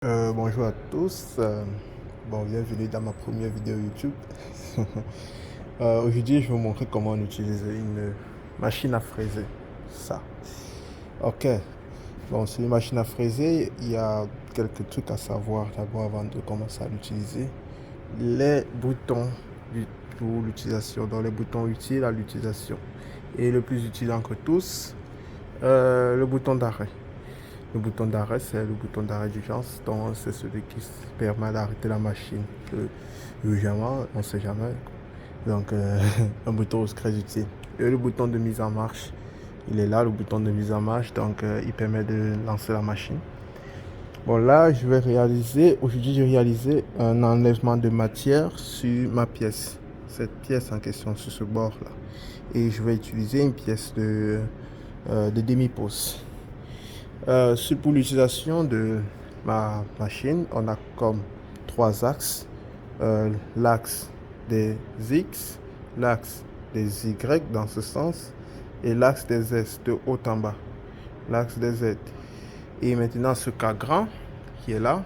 Bonjour à tous. Bienvenue dans ma première vidéo YouTube. Aujourd'hui, je vais vous montrer comment on utilise une machine à fraiser. Ça. Ok. Bon, c'est une machine à fraiser. Il y a quelques trucs à savoir d'abord avant de commencer à l'utiliser. Les boutons pour l'utilisation, donc les boutons utiles à l'utilisation. Et le plus utile entre tous, le bouton d'arrêt. Le bouton d'arrêt, c'est le bouton d'arrêt d'urgence. Donc, c'est celui qui permet d'arrêter la machine urgemment, on ne sait jamais. Donc, un bouton très utile. Et le bouton de mise en marche, il est là, le bouton de mise en marche. Donc, il permet de lancer la machine. Bon, là, aujourd'hui, je vais réaliser un enlèvement de matière sur ma pièce. Cette pièce en question, sur ce bord-là. Et je vais utiliser une pièce de demi-pouce. Pour l'utilisation de ma machine, on a comme trois axes. L'axe des X, l'axe des Y dans ce sens et l'axe des Z de haut en bas. L'axe des Z. Et maintenant ce cadran qui est là,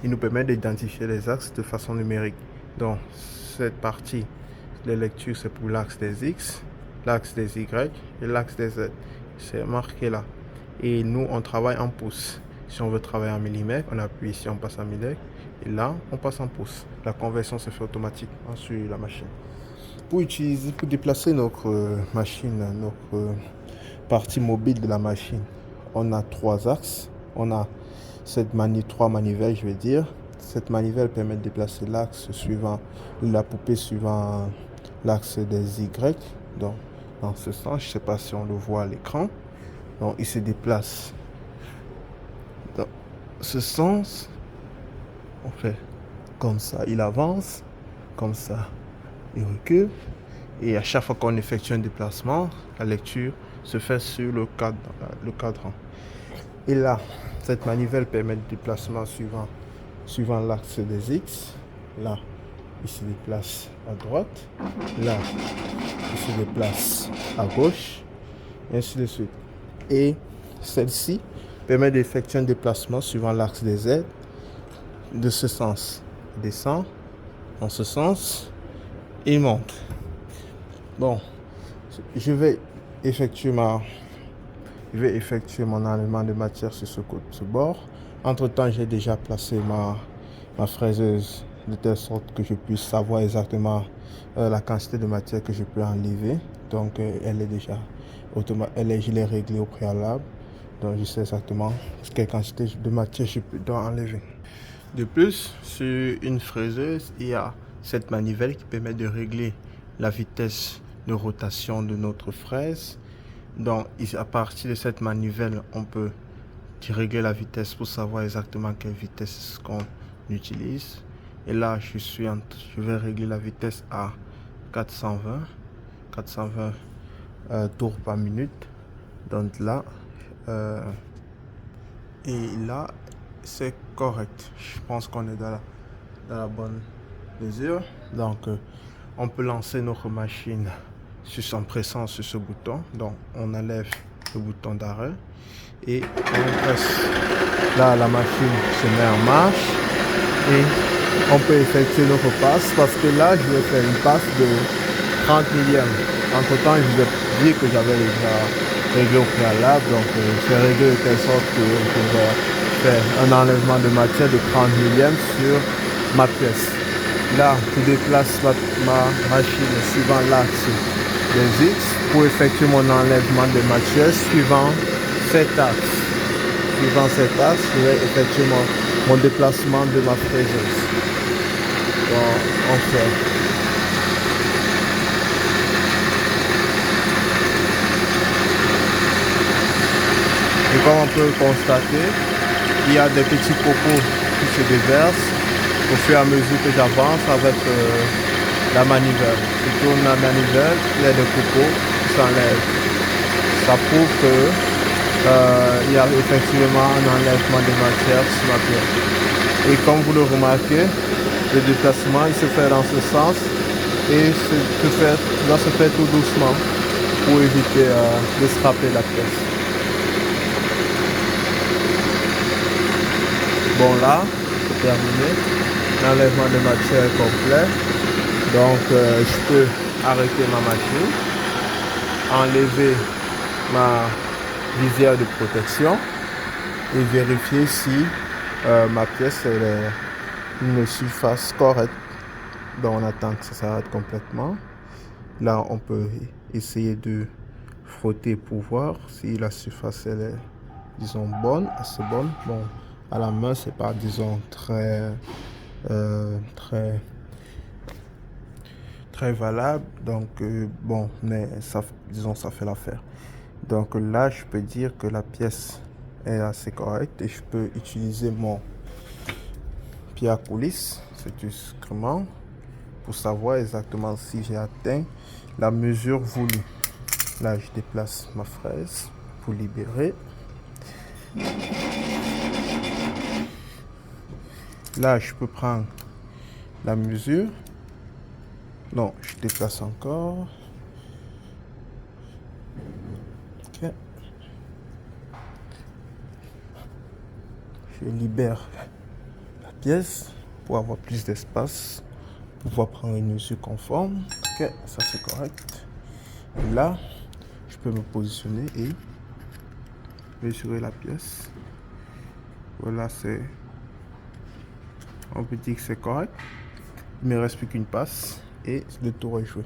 il nous permet d'identifier les axes de façon numérique. Donc cette partie de lecture c'est pour l'axe des X, l'axe des Y et l'axe des Z. C'est marqué là. Et nous, on travaille en pouces. Si on veut travailler en millimètres, on appuie ici, on passe en millimètres. Et là, on passe en pouces. La conversion se fait automatiquement sur la machine. Pour déplacer notre machine, notre partie mobile de la machine, on a trois axes. On a trois manivelles, je vais dire. Cette manivelle permet de déplacer l'axe suivant, la poupée suivant l'axe des Y. Donc, dans ce sens, je ne sais pas si on le voit à l'écran. Donc, il se déplace dans ce sens. On fait comme ça, il avance, comme ça, il recule. Et à chaque fois qu'on effectue un déplacement, la lecture se fait sur le cadran. Et là, cette manivelle permet le déplacement suivant l'axe des X. Là, il se déplace à droite. Là, il se déplace à gauche. Et ainsi de suite. Et celle-ci permet d'effectuer un déplacement suivant l'axe des Z de ce sens. Il descend dans ce sens et il monte. Bon, je vais effectuer mon enlèvement de matière sur ce bord. Entre temps, j'ai déjà placé ma fraiseuse de telle sorte que je puisse savoir exactement la quantité de matière que je peux enlever. Donc, elle est déjà je l'ai réglée au préalable. Donc, je sais exactement quelle quantité de matière je dois enlever. De plus, sur une fraiseuse, il y a cette manivelle qui permet de régler la vitesse de rotation de notre fraise. Donc, à partir de cette manivelle, on peut régler la vitesse pour savoir exactement quelle vitesse qu'on utilise. Et là, je vais régler la vitesse à 420 tours par minute. Donc là, c'est correct. Je pense qu'on est dans la bonne mesure. Donc, on peut lancer notre machine en pressant sur ce bouton. Donc, on enlève le bouton d'arrêt et on presse. Là, la machine se met en marche et on peut effectuer notre passe parce que là, je vais faire une passe de 30 millièmes. Entre temps, je vous ai dit que j'avais déjà réglé au préalable. Donc, c'est réglé de telle sorte que je pouvais faire un enlèvement de matière de 30 millièmes sur ma pièce. Là, je déplace ma machine suivant l'axe des X pour effectuer mon enlèvement de matière suivant cet axe. Suivant cet axe, je vais effectuer mon déplacement de ma fraiseuse. Donc, on fait. Et comme on peut le constater, il y a des petits cocos qui se déversent au fur et à mesure que j'avance avec la manivelle. Je tourne la manivelle, il y a des cocos qui s'enlèvent. Ça prouve que il y a effectivement un enlèvement de matière sur ma pièce. Et comme vous le remarquez, le déplacement il se fait dans ce sens et doit se faire tout doucement pour éviter de scraper la pièce. Bon là, c'est terminé. L'enlèvement de matière est complet. Donc je peux arrêter ma machine, enlever ma visière de protection et vérifier si ma pièce elle est une surface correcte. Donc on attend que ça s'arrête complètement. Là on peut essayer de frotter pour voir si la surface elle est, disons, bonne, assez bonne. Bon, à la main c'est pas, disons, très valable. Donc bon, mais ça, disons, ça fait l'affaire. Donc là je peux dire que la pièce est assez correcte et je peux utiliser mon pied à coulisse, cet instrument, pour savoir exactement si j'ai atteint la mesure voulue. Là je déplace ma fraise pour libérer. Là je peux prendre la mesure. Non, je déplace encore. Ok. Je libère la pièce pour avoir plus d'espace, pour pouvoir prendre une mesure conforme. Ok, ça c'est correct. Et là, je peux me positionner et mesurer la pièce. Voilà, c'est, on peut dire que c'est correct. Il ne me reste plus qu'une passe et le tour est joué.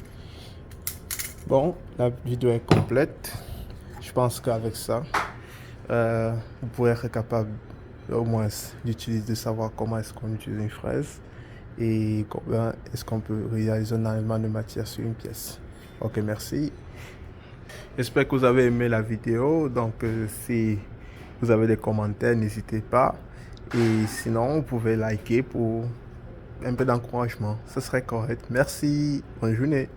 Bon, la vidéo est complète. Je pense qu'avec ça, vous pourrez être capable au moins d'utiliser, de savoir comment est-ce qu'on utilise une fraise et comment est-ce qu'on peut réaliser un enlèvement de matière sur une pièce. Ok, merci. J'espère que vous avez aimé la vidéo. Donc si vous avez des commentaires, n'hésitez pas. Et sinon, vous pouvez liker pour un peu d'encouragement. Ce serait correct. Merci. Bonne journée.